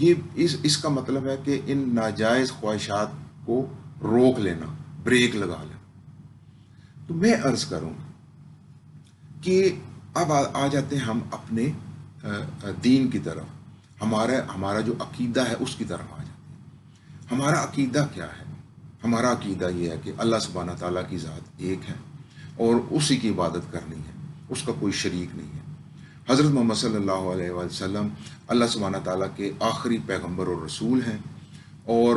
یہ اس کا مطلب ہے کہ ان ناجائز خواہشات کو روک لینا، بریک لگا لینا۔ تو میں عرض کروں کہ اب آ جاتے ہیں ہم اپنے دین کی طرف، ہمارا جو عقیدہ ہے اس کی طرف آ جاتے ہیں۔ ہمارا عقیدہ کیا ہے؟ ہمارا عقیدہ یہ ہے کہ اللہ سبحانہ تعالیٰ کی ذات ایک ہے اور اسی کی عبادت کرنی ہے، اس کا کوئی شریک نہیں ہے۔ حضرت محمد صلی اللہ علیہ وسلم اللہ سبحانہ تعالیٰ کے آخری پیغمبر اور رسول ہیں، اور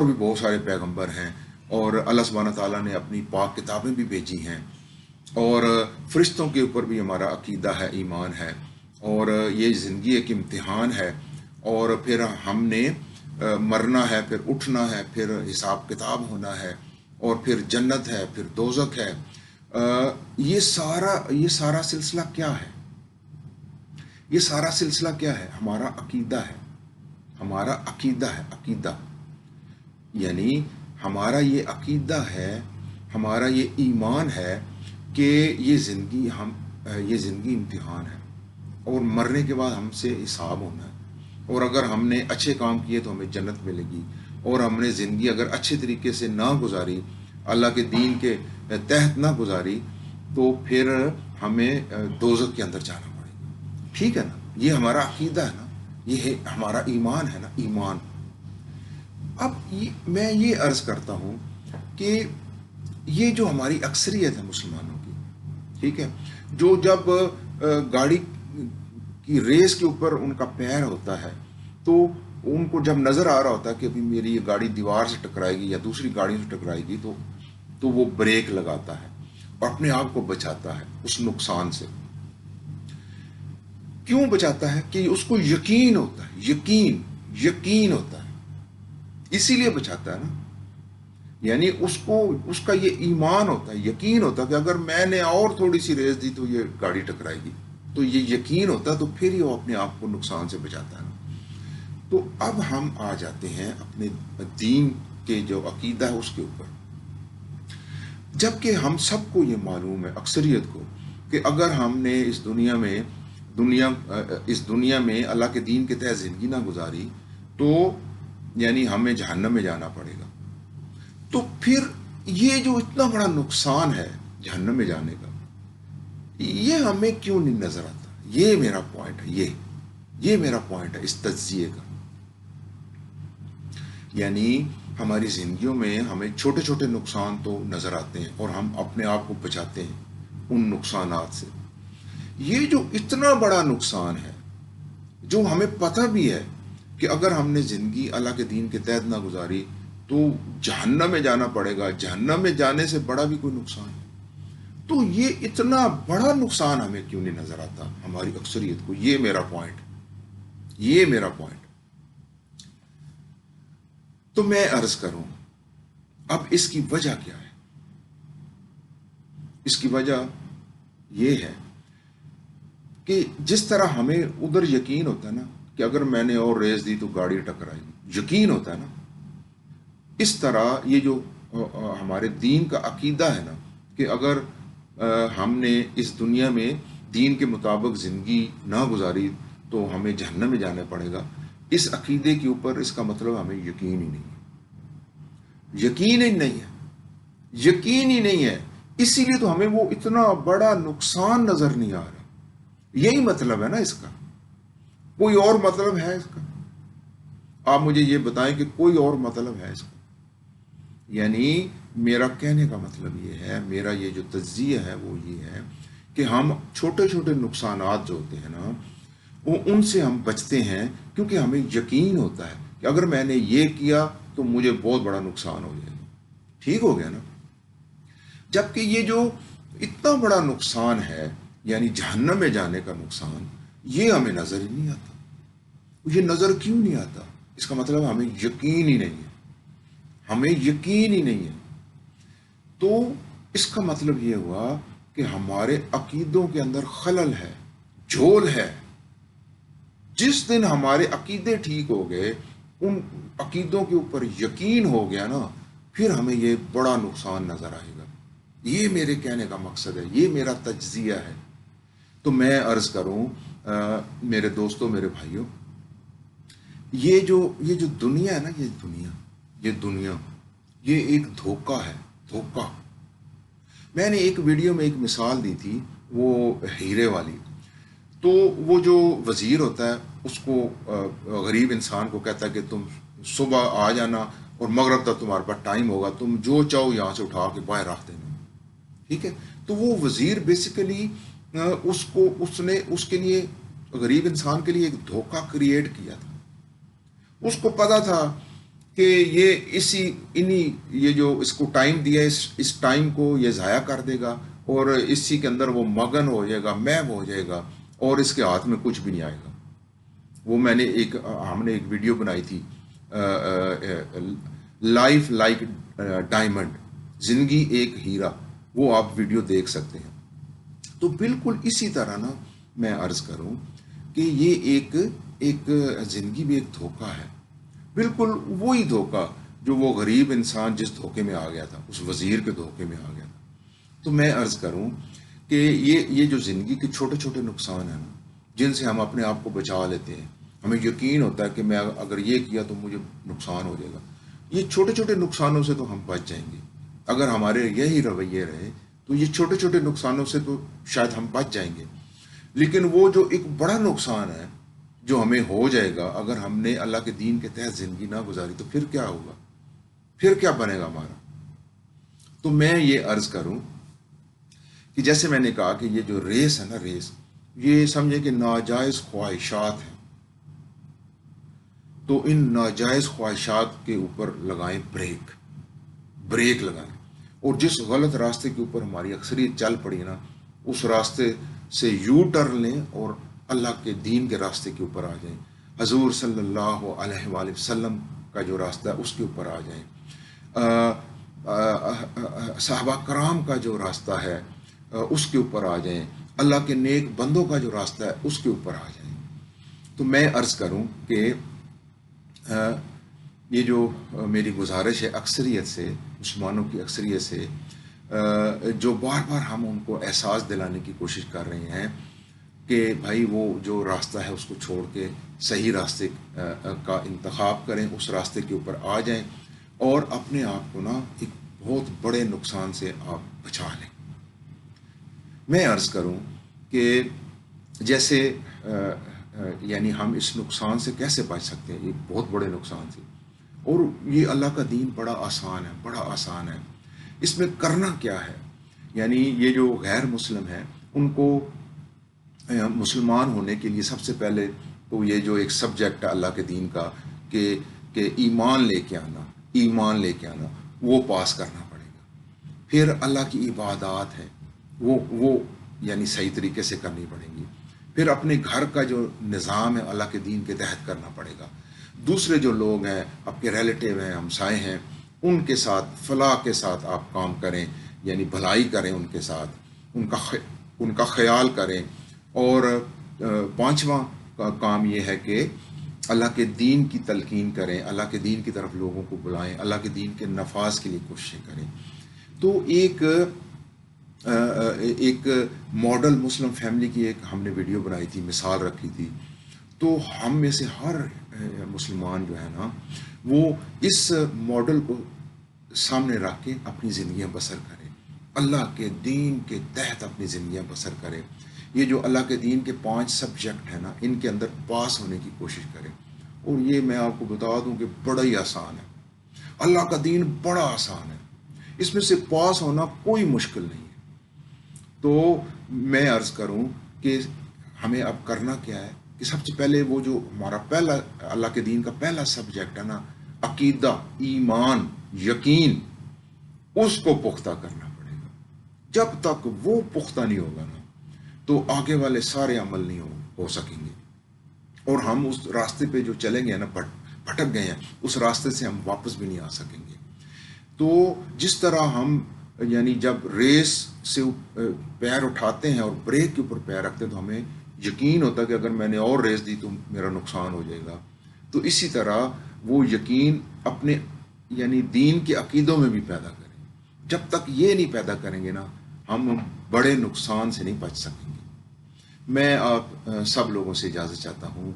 بھی بہت سارے پیغمبر ہیں، اور اللہ سبحانہ تعالیٰ نے اپنی پاک کتابیں بھی بھیجی ہیں، اور فرشتوں کے اوپر بھی ہمارا عقیدہ ہے، ایمان ہے، اور یہ زندگی ایک امتحان ہے، اور پھر ہم نے مرنا ہے، پھر اٹھنا ہے، پھر حساب کتاب ہونا ہے، اور پھر جنت ہے، پھر دوزخ ہے۔ یہ سارا سلسلہ کیا ہے؟ یہ سارا سلسلہ کیا ہے؟ ہمارا عقیدہ ہے، ہمارا عقیدہ ہے، عقیدہ یعنی ہمارا یہ عقیدہ ہے، ہمارا یہ ایمان ہے کہ یہ زندگی امتحان ہے، اور مرنے کے بعد ہم سے حساب ہونا ہے، اور اگر ہم نے اچھے کام کیے تو ہمیں جنت ملے گی، اور ہم نے زندگی اگر اچھے طریقے سے نہ گزاری، اللہ کے دین کے تحت نہ گزاری، تو پھر ہمیں دوزخ کے اندر جانا پڑے گا۔ ٹھیک ہے نا؟ یہ ہمارا عقیدہ ہے نا، یہ ہے ہمارا ایمان ہے نا، ایمان۔ اب میں یہ عرض کرتا ہوں کہ یہ جو ہماری اکثریت ہے مسلمانوں کی، ٹھیک ہے، جو جب گاڑی کی ریس کے اوپر ان کا پیر ہوتا ہے، تو ان کو جب نظر آ رہا ہوتا ہے کہ ابھی میری یہ گاڑی دیوار سے ٹکرائے گی یا دوسری گاڑی سے ٹکرائے گی، تو وہ بریک لگاتا ہے اور اپنے آپ کو بچاتا ہے اس نقصان سے۔ کیوں بچاتا ہے؟ کہ اس کو یقین ہوتا ہے، یقین ہوتا ہے، اسی لیے بچاتا ہے نا۔ یعنی اس کا یہ ایمان ہوتا ہے، یقین ہوتا ہے کہ اگر میں نے اور تھوڑی سی ریس دی تو یہ گاڑی ٹکرائے گی، تو یہ یقین ہوتا ہے، تو پھر یہ اپنے آپ کو نقصان سے بچاتا ہے نا۔ تو اب ہم آ جاتے ہیں اپنے دین کے جو عقیدہ ہے اس کے اوپر، جبکہ ہم سب کو یہ معلوم ہے، اکثریت کو، کہ اگر ہم نے اس دنیا میں اللہ کے دین کے تحت زندگی نہ گزاری، تو یعنی ہمیں جہنم میں جانا پڑے گا۔ تو پھر یہ جو اتنا بڑا نقصان ہے جہنم میں جانے کا، یہ ہمیں کیوں نہیں نظر آتا؟ یہ میرا پوائنٹ ہے، یہ میرا پوائنٹ ہے اس تجزیے کا۔ یعنی ہماری زندگیوں میں ہمیں چھوٹے چھوٹے نقصان تو نظر آتے ہیں، اور ہم اپنے آپ کو بچاتے ہیں ان نقصانات سے۔ یہ جو اتنا بڑا نقصان ہے، جو ہمیں پتہ بھی ہے کہ اگر ہم نے زندگی اللہ کے دین کے تحت نہ گزاری تو جہنم میں جانا پڑے گا، جہنم میں جانے سے بڑا بھی کوئی نقصان ہے، تو یہ اتنا بڑا نقصان ہمیں کیوں نہیں نظر آتا ہماری اکثریت کو؟ یہ میرا پوائنٹ۔ تو میں عرض کروں، اب اس کی وجہ کیا ہے؟ اس کی وجہ یہ ہے کہ جس طرح ہمیں ادھر یقین ہوتا ہے نا کہ اگر میں نے اور ریس دی تو گاڑی ٹکرائے گی، یقین ہوتا ہے نا، اس طرح یہ جو ہمارے دین کا عقیدہ ہے نا کہ اگر ہم نے اس دنیا میں دین کے مطابق زندگی نہ گزاری تو ہمیں جہنم میں جانا پڑے گا، اس عقیدے کے اوپر اس کا مطلب ہمیں یقین ہی نہیں ہے۔ اسی لیے تو ہمیں وہ اتنا بڑا نقصان نظر نہیں آ رہا۔ یہی مطلب ہے نا اس کا، کوئی اور مطلب ہے اس کا؟ آپ مجھے یہ بتائیں کہ کوئی اور مطلب ہے اس کا؟ یعنی میرا کہنے کا مطلب یہ ہے، میرا یہ جو تجزیہ ہے وہ یہ ہے کہ ہم چھوٹے چھوٹے نقصانات جو ہوتے ہیں نا، وہ ان سے ہم بچتے ہیں کیونکہ ہمیں یقین ہوتا ہے کہ اگر میں نے یہ کیا تو مجھے بہت بڑا نقصان ہو جائے گا۔ ٹھیک ہو گیا نا؟ جبکہ یہ جو اتنا بڑا نقصان ہے، یعنی جہنم میں جانے کا نقصان، یہ ہمیں نظر ہی نہیں آتا۔ یہ نظر کیوں نہیں آتا؟ اس کا مطلب ہمیں یقین ہی نہیں ہے۔ تو اس کا مطلب یہ ہوا کہ ہمارے عقیدوں کے اندر خلل ہے، جھول ہے۔ جس دن ہمارے عقیدے ٹھیک ہو گئے، ان عقیدوں کے اوپر یقین ہو گیا نا، پھر ہمیں یہ بڑا نقصان نظر آئے گا۔ یہ میرے کہنے کا مقصد ہے، یہ میرا تجزیہ ہے۔ تو میں عرض کروں میرے دوستوں، میرے بھائیوں، یہ جو دنیا ہے نا، یہ دنیا یہ ایک دھوکہ ہے، دھوکہ۔ میں نے ایک ویڈیو میں ایک مثال دی تھی، وہ ہیرے والی۔ تو وہ جو وزیر ہوتا ہے اس کو غریب انسان کو کہتا ہے کہ تم صبح آ جانا اور مغرب تک تمہارے پاس ٹائم ہوگا، تم جو چاہو یہاں سے اٹھا کے باہر رکھ دینا، ٹھیک ہے؟ تو وہ وزیر بیسیکلی اس کے لیے، غریب انسان کے لیے ایک دھوکہ کریٹ کیا تھا۔ اس کو پتا تھا کہ یہ جو اس کو ٹائم دیا، اس ٹائم کو یہ ضائع کر دے گا اور اسی کے اندر وہ مگن ہو جائے گا، محو ہو جائے گا اور اس کے ہاتھ میں کچھ بھی نہیں آئے گا۔ وہ ہم نے ایک ویڈیو بنائی تھی، لائف لائک ڈائمنڈ، زندگی ایک ہیرا، وہ آپ ویڈیو دیکھ سکتے ہیں۔ تو بالکل اسی طرح نا میں عرض کروں کہ یہ ایک زندگی بھی ایک دھوکہ ہے، بالکل وہی دھوکہ جو وہ غریب انسان جس دھوکے میں آ گیا تھا، اس وزیر کے دھوکے میں آ گیا تھا۔ تو میں عرض کروں کہ یہ جو زندگی کے چھوٹے چھوٹے نقصان ہیں نا، جن سے ہم اپنے آپ کو بچا لیتے ہیں، ہمیں یقین ہوتا ہے کہ میں اگر یہ کیا تو مجھے نقصان ہو جائے گا، یہ چھوٹے چھوٹے نقصانوں سے تو ہم بچ جائیں گے۔ اگر ہمارے یہی رویے رہے تو یہ چھوٹے چھوٹے نقصانوں سے تو شاید ہم بچ جائیں گے۔ لیکن وہ جو ایک بڑا نقصان ہے جو ہمیں ہو جائے گا اگر ہم نے اللہ کے دین کے تحت زندگی نہ گزاری، تو پھر کیا ہوگا، پھر کیا بنے گا ہمارا؟ تو میں یہ عرض کروں کہ جیسے میں نے کہا کہ یہ جو ریس ہے نا، ریس، یہ سمجھے کہ ناجائز خواہشات ہیں، تو ان ناجائز خواہشات کے اوپر لگائیں بریک لگائیں، اور جس غلط راستے کے اوپر ہماری اکثریت چل پڑی نا، اس راستے سے یو ٹرن لیں اور اللہ کے دین کے راستے کے اوپر آ جائیں، حضور صلی اللہ علیہ وآلہ وسلم کا جو راستہ ہے اس کے اوپر آ جائیں، صحابہ کرام کا جو راستہ ہے اس کے اوپر آ جائیں، اللہ کے نیک بندوں کا جو راستہ ہے اس کے اوپر آ جائیں۔ تو میں عرض کروں کہ یہ جو میری گزارش ہے اکثریت سے، مسلمانوں کی اکثریت سے، جو بار بار ہم ان کو احساس دلانے کی کوشش کر رہے ہیں کہ بھائی وہ جو راستہ ہے اس کو چھوڑ کے صحیح راستے کا انتخاب کریں، اس راستے کے اوپر آ جائیں اور اپنے آپ کو نا ایک بہت بڑے نقصان سے آپ بچا لیں۔ میں عرض کروں کہ جیسے یعنی ہم اس نقصان سے کیسے بچ سکتے ہیں، یہ بہت بڑے نقصان سے، اور یہ اللہ کا دین بڑا آسان ہے، بڑا آسان ہے۔ اس میں کرنا کیا ہے؟ یعنی یہ جو غیر مسلم ہیں ان کو مسلمان ہونے کے لیے سب سے پہلے تو یہ جو ایک سبجیکٹ ہے اللہ کے دین کا کہ ایمان لے کے آنا، وہ پاس کرنا پڑے گا۔ پھر اللہ کی عبادات ہے وہ یعنی صحیح طریقے سے کرنی پڑیں گی۔ پھر اپنے گھر کا جو نظام ہے اللہ کے دین کے تحت کرنا پڑے گا۔ دوسرے جو لوگ ہیں، آپ کے ریلیٹیو ہیں، ہمسائے ہیں، ان کے ساتھ فلاح کے ساتھ آپ کام کریں، یعنی بھلائی کریں ان کے ساتھ، ان کا خیال کریں۔ اور پانچواں کام یہ ہے کہ اللہ کے دین کی تلقین کریں، اللہ کے دین کی طرف لوگوں کو بلائیں، اللہ کے دین کے نفاذ کے لیے کوششیں کریں۔ تو ایک ماڈل مسلم فیملی کی ایک ہم نے ویڈیو بنائی تھی، مثال رکھی تھی۔ تو ہم میں سے ہر مسلمان جو ہے نا، وہ اس ماڈل کو سامنے رکھ کے اپنی زندگیاں بسر کریں، اللہ کے دین کے تحت اپنی زندگیاں بسر کریں۔ یہ جو اللہ کے دین کے 5 سبجیکٹ ہیں نا، ان کے اندر پاس ہونے کی کوشش کریں۔ اور یہ میں آپ کو بتا دوں کہ بڑا ہی آسان ہے، اللہ کا دین بڑا آسان ہے، اس میں سے پاس ہونا کوئی مشکل نہیں ہے۔ تو میں عرض کروں کہ ہمیں اب کرنا کیا ہے کہ سب سے پہلے وہ جو ہمارا پہلا اللہ کے دین کا پہلا سبجیکٹ ہے نا، عقیدہ، ایمان، یقین، اس کو پختہ کرنا پڑے گا۔ جب تک وہ پختہ نہیں ہوگا نا تو آگے والے سارے عمل نہیں ہو سکیں گے، اور ہم اس راستے پہ جو چلیں گے نا، بھٹک گئے ہیں، اس راستے سے ہم واپس بھی نہیں آ سکیں گے۔ تو جس طرح ہم یعنی جب ریس سے پیر اٹھاتے ہیں اور بریک کے اوپر پیر رکھتے ہیں تو ہمیں یقین ہوتا ہے کہ اگر میں نے اور ریس دی تو میرا نقصان ہو جائے گا۔ تو اسی طرح وہ یقین اپنے یعنی دین کے عقیدوں میں بھی پیدا کریں۔ جب تک یہ نہیں پیدا کریں گے نا، ہم بڑے نقصان سے نہیں بچ سکیں گے۔ میں آپ سب لوگوں سے اجازت چاہتا ہوں۔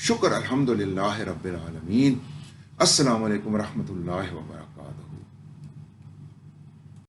شکر الحمدللہ رب العالمین۔ السلام علیکم ورحمۃ اللہ وبرکاتہ۔